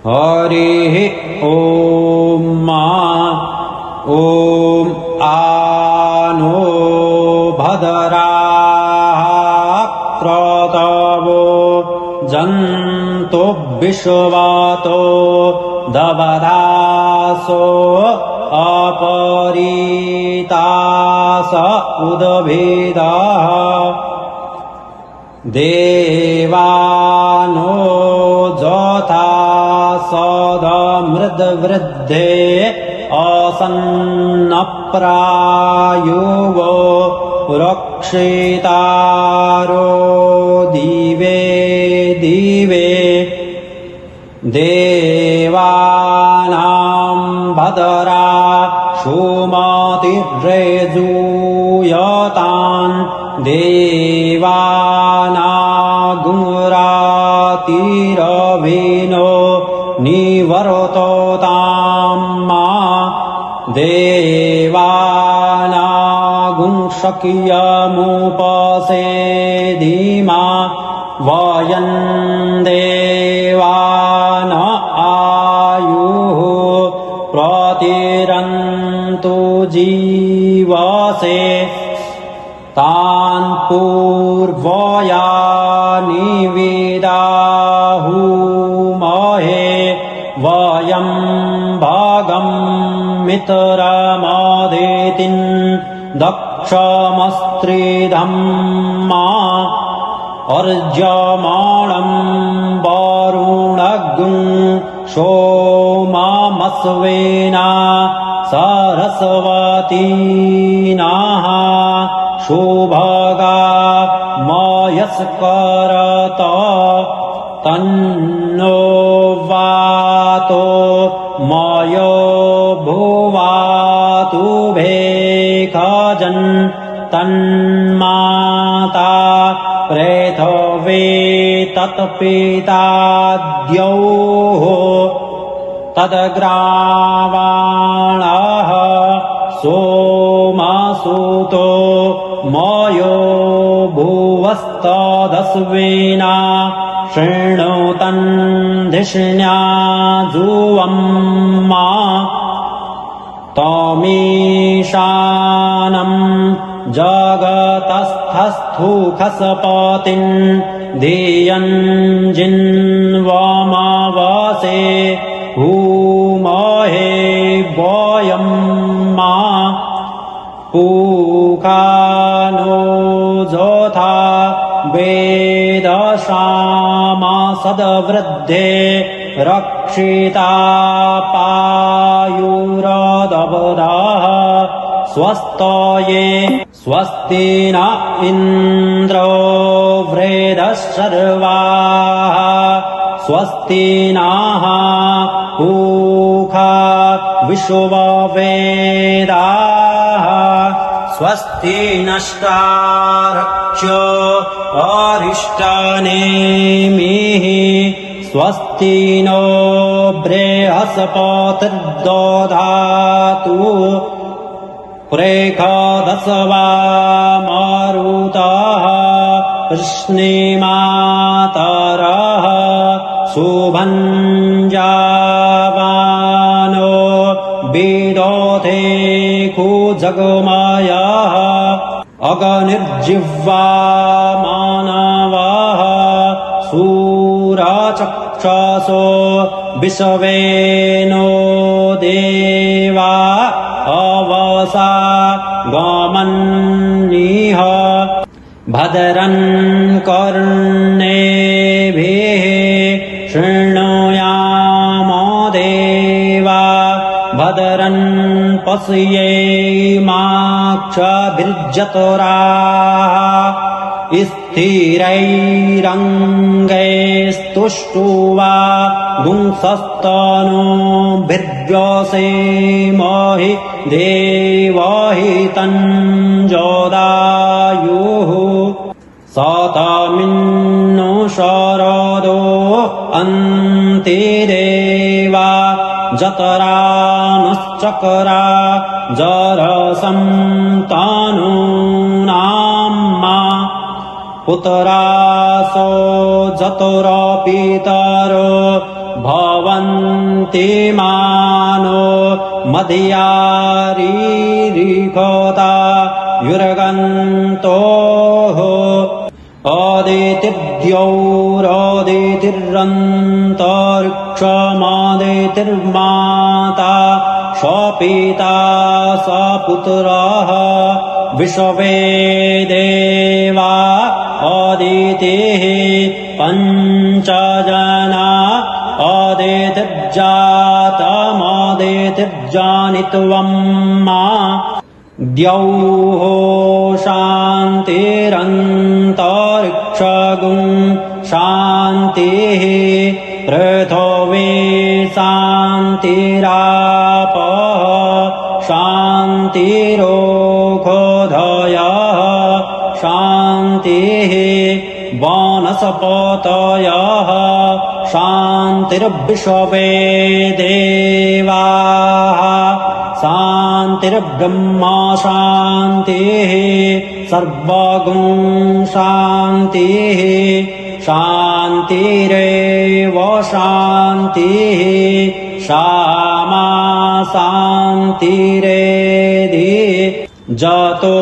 हरिः ॐ आनो भद्राः क्रतवो जन्तु विश्वतो दवदासो अपरीतास उद्भिदः देवानो जोथा सदमृद्वृद्धे असन्नप्रायुवो रक्षितारो दिवे दिवे देवानां भद्रा सुमतिर्यजूयतान् देवानागुरातिरभिनो निवर्ततां देवानागुंशक्यमुपसेधिमा वयं देवान आयुः प्रतिरन्तु जीवसे तान् पूर्वया निविदाहुमहे वयं भगं मित्रमदितिं दक्षमस्त्रिधं अर्जमाणं वरुणगुं सोममस्वेना सरस्वतीनाः शुभगा मयस्करत तन्नो वातो मयो भुवातु भेखजन् तन्माता प्रेथवे तत्पिताद्योः तद्ग्रावाणः सोमसुतो मयो भुवस्तदस्विना शृणुतन् धिष्ण्याजुवम्मा तमीशानं जगतस्थस्थुखसपतिं धियं जिन्वमवसे भूमहे वयं पूकानो जोथा वेदशामा सद्वृद्धे रक्षिता पायुरदवदाः स्वस्तये स्वस्ति न इन्द्रो वृधश्चर्वाः स्वस्ति नः पूषा विश्ववेदाः स्वस्ति नष्टार्क्ष्यो अरिष्टनेमिः स्वस्ति नो बृहस्पतिर्दधातु प्रेखदस्वा मारुतः कृष्णिमातरः शुभञ्जावानो विदोथे कुजगमयः अगनिर्जिह्वा मानवः सूरचक्षसो विश्वेनो देवा अवसा गमन्निह भद्रन् कर्णेभिः शृणुयाम देवा भद्रन् पश्येमाक्षभिर्जतुराः स्थिरैरङ्गैस्तुष्टुवा गुंसस्तनूभिर्व्यसेमहि देवहि तञ्जोदायुः सतमिन्नु शरदो अन्तिदेवा जतरानुश्चकरा जरसंतानूनाम्मा पुत्रासो जतुरपितरो भवन्ति मानो मध्यारीरिखोता युरगन्तोः आदितिर्द्यौरादितिरन्तरिक्षमादितिर्माता स्वपिता स्वपुत्रः विश्वे देवा आदितिः पञ्चजना आदितिर्जातमादितिर्जानित्वं मा द्यौः शान्तिरन्तरिक्षगुं शान्तिः पृथिवी शान्तिरापः शान्तिरोषधयः शान्तिः वनस्पतयः शान्तिर्विश्वे देवाः शान्तिर्ब्रह्मा शान्तिः सर्वगुं शान्तिः शान्तिरेव शान्तिः क्षमा शान्तिरेधि जतो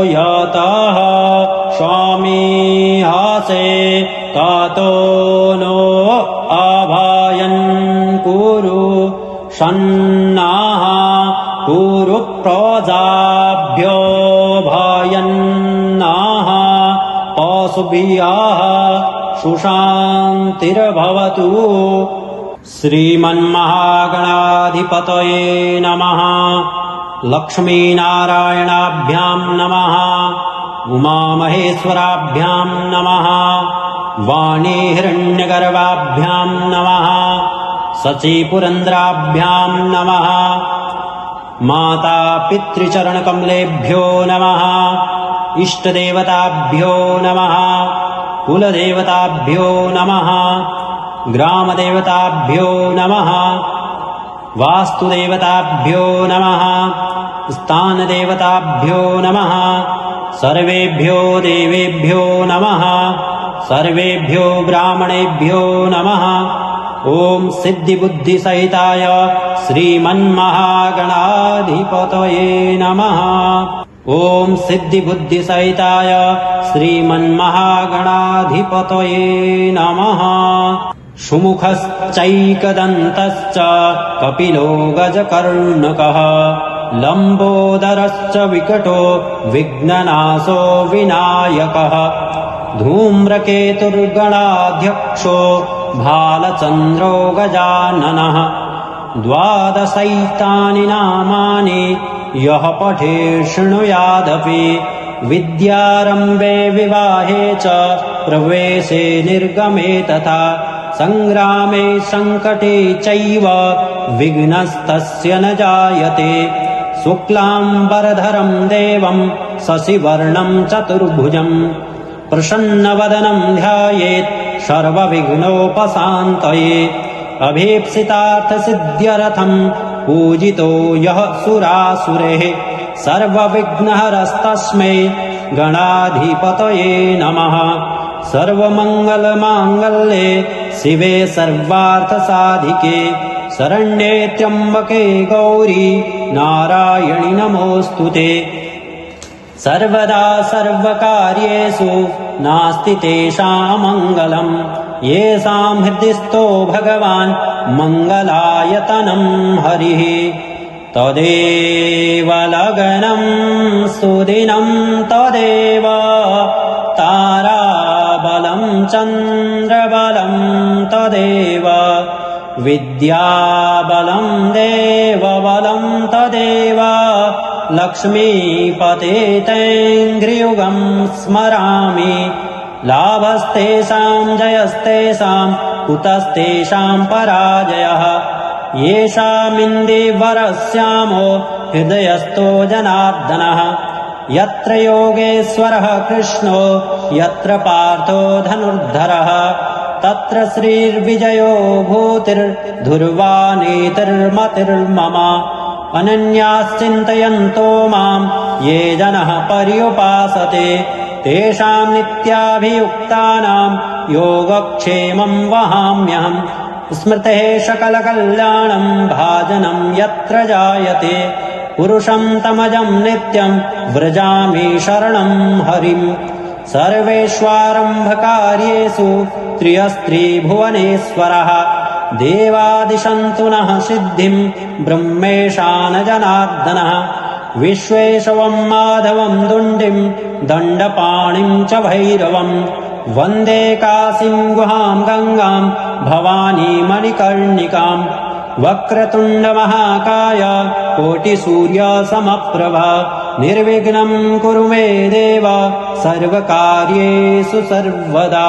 यतः स्वामीहासे ततो नो अभयं कुरु सन्नाः कुरु प्रजाभ्यो भयन्नाः पशुभ्यः सुशान्तिर्भवतु। श्रीमन्महागणाधिपतये नमः। लक्ष्मीनारायणाभ्यां नमः। उमामहेश्वराभ्यां नमः। वाणीहिरण्यगर्भाभ्यां नमः। शचीपुरन्द्राभ्यां नमः। माता पितृचरणकमलेभ्यो नमः। इष्टदेवताभ्यो नमः। कुलदेवताभ्यो नमः। ग्रामदेवताभ्यो नमः। वास्तुदेवताभ्यो नमः। स्थानदेवताभ्यो नमः। सर्वेभ्यो देवेभ्यो नमः। सर्वेभ्यो ब्राह्मणेभ्यो नमः। ॐ सिद्धिबुद्धिसहिताय श्रीमन्महागणाधिपतये नमः। ॐ सिद्धिबुद्धिसहिताय श्रीमन्महागणाधिपतये नमः। सुमुखश्चैकदन्तश्च कपिलो गजकर्णकः लम्बोदरश्च विकटो विघ्ननाशो विनायकः धूम्रकेतुर्गणाध्यक्षो भालचन्द्रो गजाननः 12 नामानि यः पठे शृणुयादपि विद्यारम्भे विवाहे च प्रवेशे निर्गमे तथा संग्रामे संकटे चैव विघ्नस्तस्य न जायते। शुक्लाम्बरधरं देवं शशिवर्णं चतुर्भुजं प्रसन्नवदनं ध्यायेत् सर्वविघ्नोपशान्तये। अभीप्सितार्थसिद्ध्यर्थं पूजितो यः सुरासुरैः सर्वविघ्नहरस्तस्मै गणाधिपतये नमः। सर्वमङ्गलमाङ्गल्ये शिवे सर्वार्थसाधिके शरण्ये त्र्यम्बके गौरी नारायणि नमोऽस्तुते। सर्वदा सर्वकार्येषु नास्ति तेषां मङ्गलं येषां हृदिस्थो भगवान् मङ्गलायतनं हरिः। तदेव लग्नं सुदिनं तदेव ताराबलं चन्द्रबलं तदेव विद्याबलं देवबलं तदेव लक्ष्मीपते तैङ्घ्रियुगं स्मरामि। लाभस्तेषां जयस्तेषां कुतस्तेषां पराजयः। येषामिन्दिवरश्यामो हृदयस्थो जनार्दनः। यत्र योगेश्वरः कृष्णो यत्र पार्थो धनुर्धरः तत्र श्रीर्विजयो भूतिर्धुर्वा नीतिर्मतिर्मम। अनन्याश्चिन्तयन्तो मां ये जनः पर्युपासते तेषां नित्याभियुक्तानां योगक्षेमं वहाम्यहम्। स्मृतेः सकलकल्याणं भाजनं यत्र जायते पुरुषं तमजं नित्यं व्रजामि शरणं हरिम् सर्वेष्वारम्भकार्येषु त्रियस्त्रिभुवनेश्वरः देवादिशन्तु नः सिद्धिं ब्रह्मेशान जनार्दनः विश्वेशवं माधवं दुण्डिं दण्डपाणिं च भैरवम् वन्दे काशीं गुहां गङ्गां भवानी मणिकर्णिकाम् वक्रतुण्डमहाकाय कोटिसूर्यसमप्रभा निर्विघ्नं कुरु मे देव सर्वकार्येषु सर्वदा।